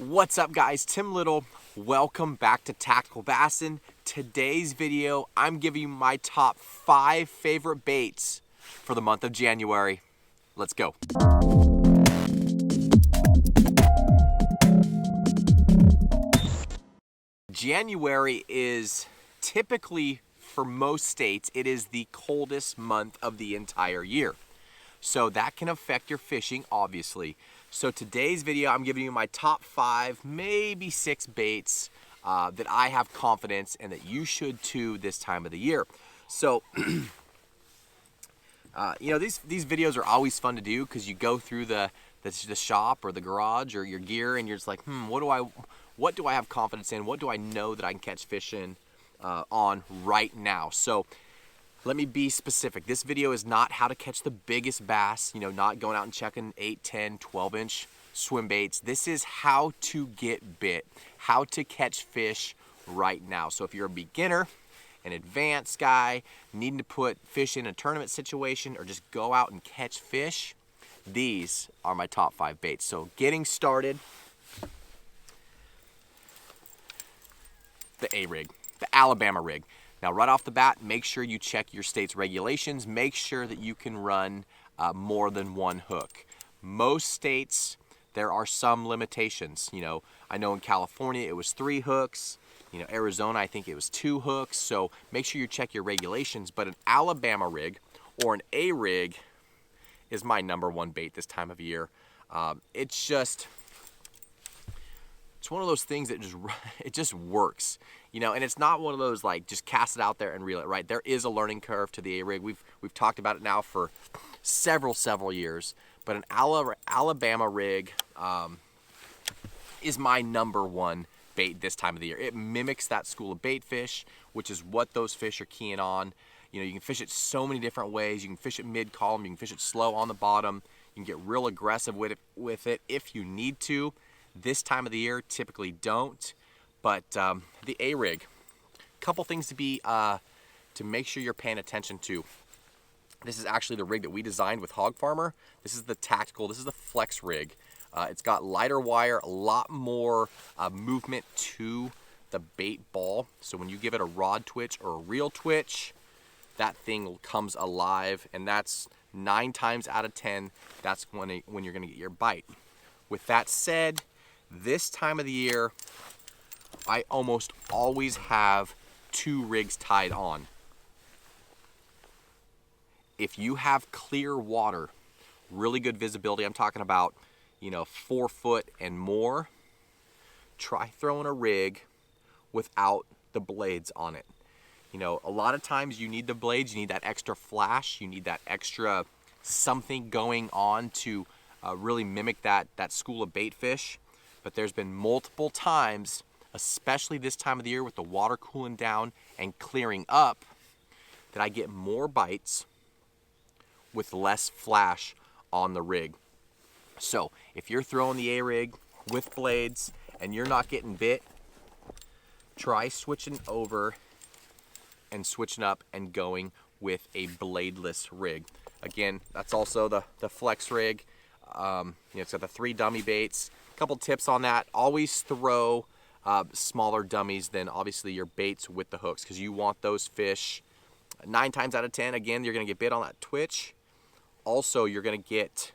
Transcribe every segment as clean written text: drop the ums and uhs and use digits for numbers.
What's up guys, Tim Little. Welcome back to TacticalBassin. Today's video, I'm giving you my top 5 favorite baits for the month of January. Let's go. January is typically, for most states, it is the coldest month of the entire year. So that can affect your fishing, obviously. So today's video, I'm giving you my top 5, maybe 6 baits that I have confidence and that you should too this time of the year. So, you know, these videos are always fun to do because you go through the shop or the garage or your gear and you're just like, what do I have confidence in? What do I know that I can catch fish in on right now? So let me be specific. This video is not how to catch the biggest bass, you know, not going out and checking 8, 10, 12-inch swim baits. This is how to get bit, how to catch fish right now. So if you're a beginner, an advanced guy, needing to put fish in a tournament situation or just go out and catch fish, these are my top 5 baits. So getting started, the A-rig, the Alabama rig. Now, right off the bat, make sure you check your state's regulations. Make sure that you can run more than one hook. Most states, there are some limitations. You know, I know in California it was 3 hooks. You know, Arizona, I think it was 2 hooks. So make sure you check your regulations. But an Alabama rig or an A rig is my #1 bait this time of year. It's one of those things that just works, you know, and it's not one of those like just cast it out there and reel it, right? There is a learning curve to the A-rig. We've talked about it now for several years, but an Alabama rig is my #1 bait this time of the year. It mimics that school of bait fish, which is what those fish are keying on. You know, you can fish it so many different ways. You can fish it mid-column, you can fish it slow on the bottom. You can get real aggressive with it if you need to. This time of the year, typically don't, but the A-rig, couple things to make sure you're paying attention to. This is actually the rig that we designed with Hog Farmer. This is the Tactical, this is the Flex rig. It's got lighter wire, a lot more movement to the bait ball. So when you give it a rod twitch or a reel twitch, that thing comes alive, and that's 9 times out of 10, that's when you're gonna get your bite. With that said, this time of the year, I almost always have 2 rigs tied on. If you have clear water, really good visibility, I'm talking about, you know, 4 foot and more, try throwing a rig without the blades on it. You know, a lot of times you need the blades, you need that extra flash, you need that extra something going on to really mimic that school of bait fish. But there's been multiple times, especially this time of the year with the water cooling down and clearing up, that I get more bites with less flash on the rig. So if you're throwing the A-rig with blades and you're not getting bit, try switching over and switching up and going with a bladeless rig. Again, that's also the Flex rig. You know, it's got the 3 dummy baits. Couple tips on that: always throw smaller dummies than obviously your baits with the hooks, because you want those fish 9 times out of 10. Again, you're going to get bit on that twitch. Also, you're going to get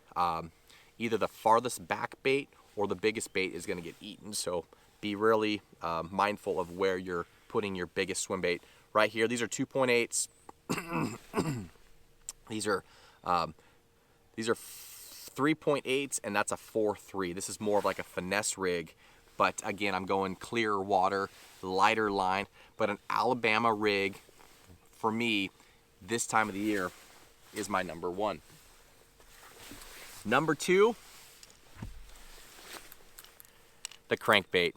either the farthest back bait or the biggest bait is going to get eaten. So be really mindful of where you're putting your biggest swim bait. Right here, these are 2.8s. These are 3.8s, and that's a 4.3. This is more of like a finesse rig, but again, I'm going clearer water, lighter line. But an Alabama rig, for me, this time of the year, is my #1. #2, the crankbait,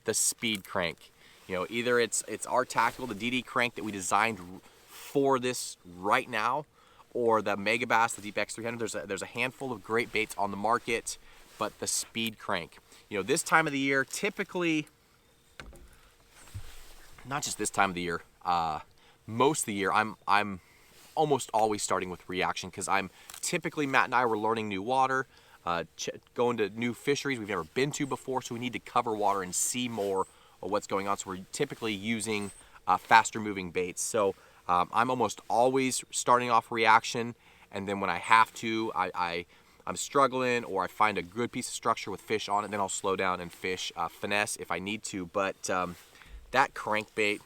the speed crank. You know, either it's our Tactical, the DD crank that we designed for this right now, or the Mega Bass, the Deep X300. There's a handful of great baits on the market, but the speed crank. You know, this time of the year, typically, not just this time of the year, most of the year, I'm almost always starting with reaction, because I'm typically, Matt and I were learning new water. going to new fisheries we've never been to before, so we need to cover water and see more of what's going on. So we're typically using faster moving baits. So I'm almost always starting off reaction, and then when I have to, I'm struggling, or I find a good piece of structure with fish on it, then I'll slow down and fish finesse if I need to. But that crankbait,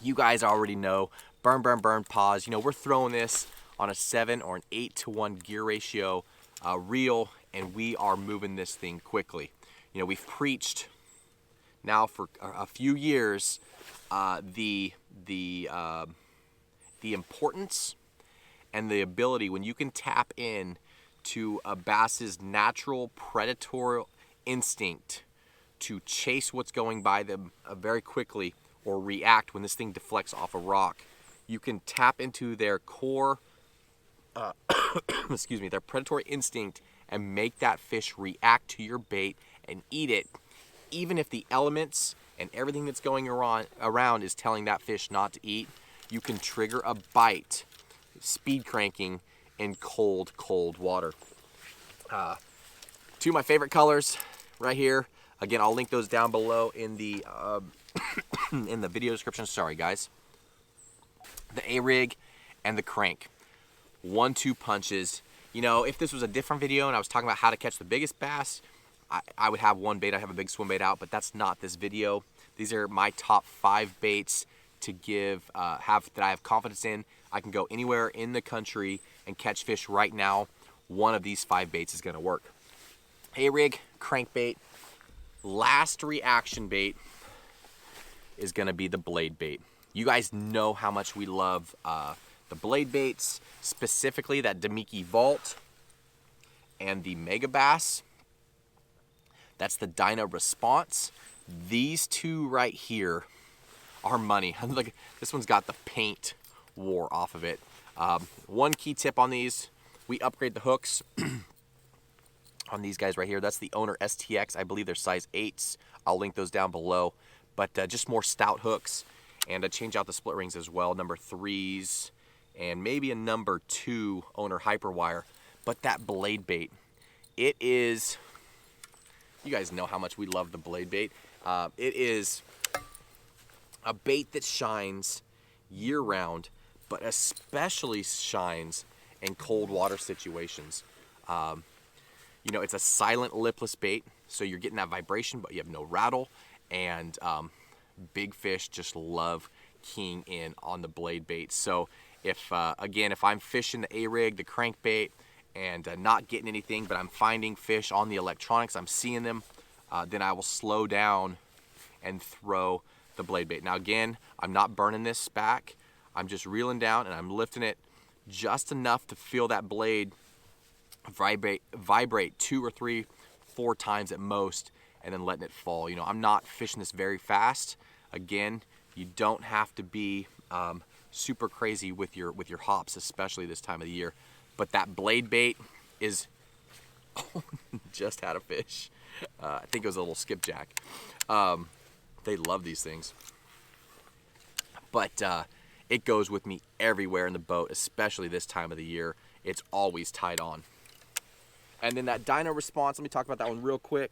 you guys already know, burn, burn, burn, pause. You know, we're throwing this on a 7 or an 8-to-1 gear ratio reel, and we are moving this thing quickly. You know, we've preached now for a few years the importance and the ability when you can tap in to a bass's natural predatory instinct to chase what's going by them very quickly, or react when this thing deflects off a rock. You can tap into their core, excuse me, their predatory instinct, and make that fish react to your bait and eat it, even if the elements and everything that's going around is telling that fish not to eat. You can trigger a bite, speed cranking in cold, cold water. Two of my favorite colors right here. Again, I'll link those down below in the in the video description. Sorry, guys. The A-rig and the crank. 1-2 punches. You know, if this was a different video and I was talking about how to catch the biggest bass, I would have one bait. I have a big swim bait out, but that's not this video. These are my top 5 baits to give, that I have confidence in. I can go anywhere in the country and catch fish right now. One of these 5 baits is going to work. A-rig, crankbait. Last reaction bait is going to be the blade bait. You guys know how much we love the blade baits, specifically that Damiki Vault and the Mega Bass. That's the Dyna Response. These two right here are money. Look, this one's got the paint wore off of it. One key tip on these, we upgrade the hooks on these guys right here. That's the Owner STX. I believe they're size 8s. I'll link those down below. But just more stout hooks. And change out the split rings as well. Number 3s and maybe a number 2 Owner Hyper Wire. But that blade bait, it is, you guys know how much we love the blade bait. It is a bait that shines year round, but especially shines in cold water situations. You know, it's a silent lipless bait, so you're getting that vibration, but you have no rattle. And big fish just love keying in on the blade bait. So if, again, if I'm fishing the A-rig, the crankbait, and not getting anything, but I'm finding fish on the electronics, I'm seeing them, then I will slow down and throw the blade bait. Now again, I'm not burning this back. I'm just reeling down and I'm lifting it just enough to feel that blade vibrate 2 or 3, 4 times at most, and then letting it fall. You know, I'm not fishing this very fast. Again, you don't have to be super crazy with your hops, especially this time of the year. But that blade bait is just had a fish. I think it was a little skipjack. They love these things. But it goes with me everywhere in the boat, especially this time of the year. It's always tied on. And then that Dyna Response, let me talk about that one real quick.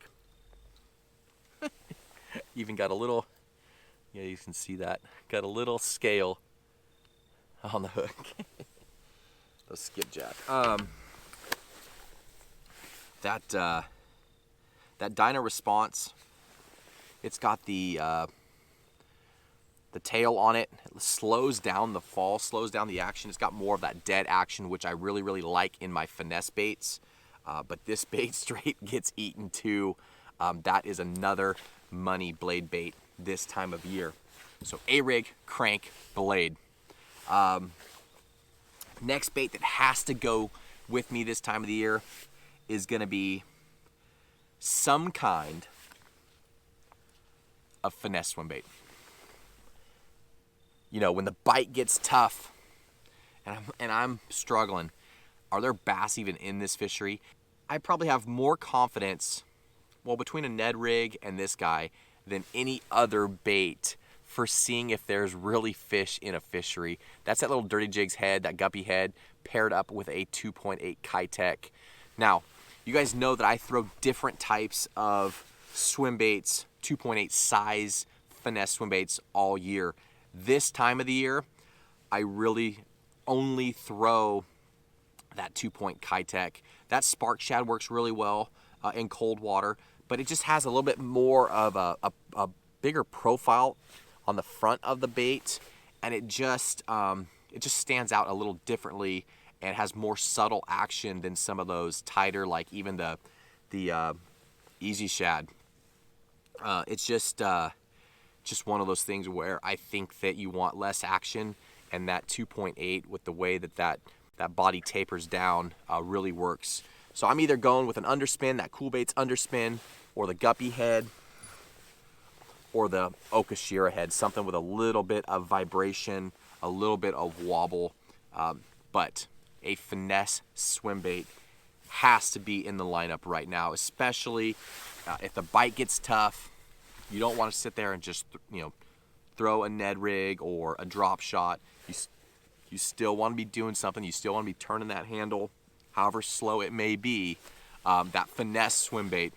Even got a little, yeah, you can see that. Got a little scale on the hook. The skipjack. That Dyna Response, it's got the tail on it. It slows down the fall, slows down the action. It's got more of that dead action, which I really, really like in my finesse baits. But this bait straight gets eaten too. That is another money blade bait this time of year. So A-rig, crank, blade. Next bait that has to go with me this time of the year is going to be some kind of finesse swim bait. You know, when the bite gets tough and I'm struggling, are there bass even in this fishery? I probably have more confidence, well, between a Ned rig and this guy than any other bait for seeing if there's really fish in a fishery. That's that little Dirty Jigs head, that guppy head, paired up with a 2.8 Kitech. Now, You guys know that I throw different types of swim baits, 2.8 size Finesse swim baits all year. This time of the year, I really only throw that 2-point Kitech. That Spark Shad works really well in cold water, but it just has a little bit more of a bigger profile on the front of the bait, and it just stands out a little differently and has more subtle action than some of those tighter, like even the Easy Shad. It's just one of those things where I think that you want less action, and that 2.8 with the way that body tapers down really works. So I'm either going with an underspin, that Cool Baits underspin, or the Guppy head, or the Okashira head, something with a little bit of vibration, a little bit of wobble, but a Finesse swim bait has to be in the lineup right now, especially if the bite gets tough. You don't want to sit there and just throw a Ned rig or a drop shot. You still want to be doing something. You still want to be turning that handle, however slow it may be. That Finesse swim bait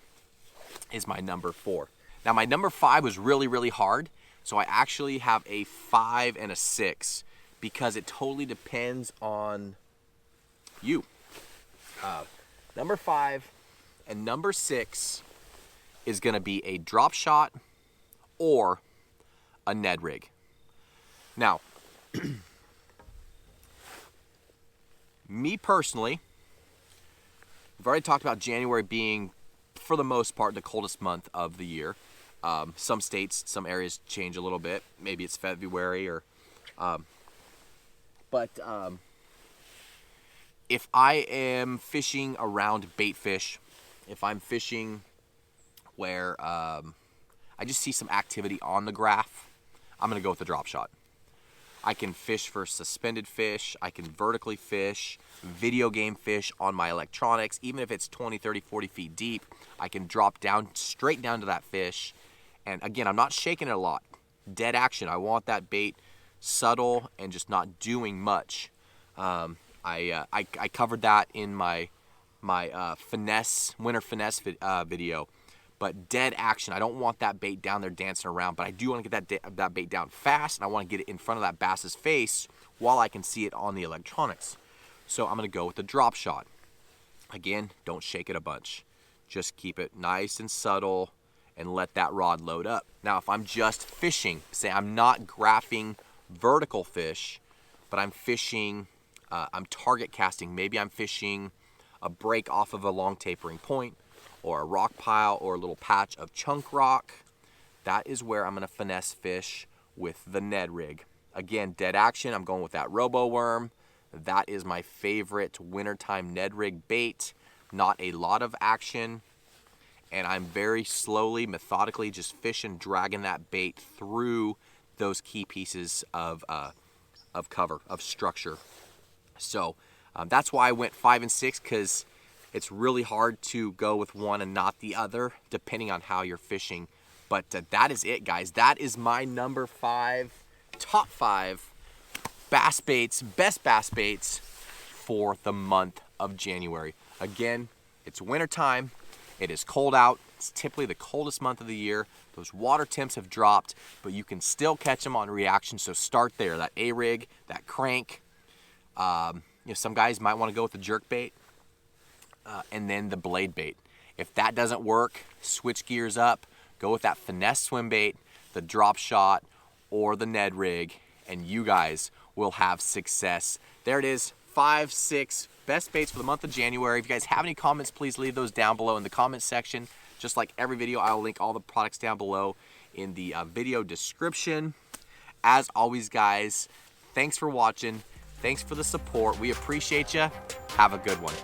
is my number 4. Now my number 5 was really, really hard. So I actually have a 5 and a 6 because it totally depends on you. Number 5 and number 6 is going to be a drop shot or a Ned rig. Now, me personally, we've already talked about January being, for the most part, the coldest month of the year. Some states, some areas change a little bit. Maybe it's February or, but if I am fishing around bait fish, if I'm fishing where I just see some activity on the graph, I'm gonna go with the drop shot. I can fish for suspended fish, I can vertically fish, video game fish on my electronics, even if it's 20, 30, 40 feet deep, I can drop down, straight down to that fish. And again, I'm not shaking it a lot. Dead action, I want that bait subtle and just not doing much. I covered that in my Finesse, winter Finesse video. But dead action, I don't want that bait down there dancing around, but I do want to get that bait down fast, and I want to get it in front of that bass's face while I can see it on the electronics. So I'm going to go with the drop shot. Again, don't shake it a bunch. Just keep it nice and subtle and let that rod load up. Now, if I'm just fishing, say I'm not graphing vertical fish, but I'm fishing, I'm target casting. Maybe I'm fishing a break off of a long tapering point, or a rock pile, or a little patch of chunk rock. That is where I'm going to finesse fish with the Ned rig. Again, dead action, I'm going with that Robo Worm. That is my favorite wintertime Ned rig bait. Not a lot of action, and I'm very slowly, methodically just fishing, dragging that bait through those key pieces of cover, of structure. So that's why I went 5 and 6, because it's really hard to go with one and not the other, depending on how you're fishing. But that is it, guys. That is my number 5, top 5 bass baits, best bass baits for the month of January. Again, it's wintertime. It is cold out. It's typically the coldest month of the year. Those water temps have dropped, but you can still catch them on reaction. So start there. That A-rig, that crank. Some guys might want to go with the jerk bait. And then the blade bait. If that doesn't work, switch gears up, go with that Finesse swim bait, the drop shot, or the Ned rig, and you guys will have success. There it is, 5, 6 best baits for the month of January. If you guys have any comments, please leave those down below in the comment section. Just like every video, I'll link all the products down below in the video description. As always, guys, thanks for watching. Thanks for the support. We appreciate you. Have a good one.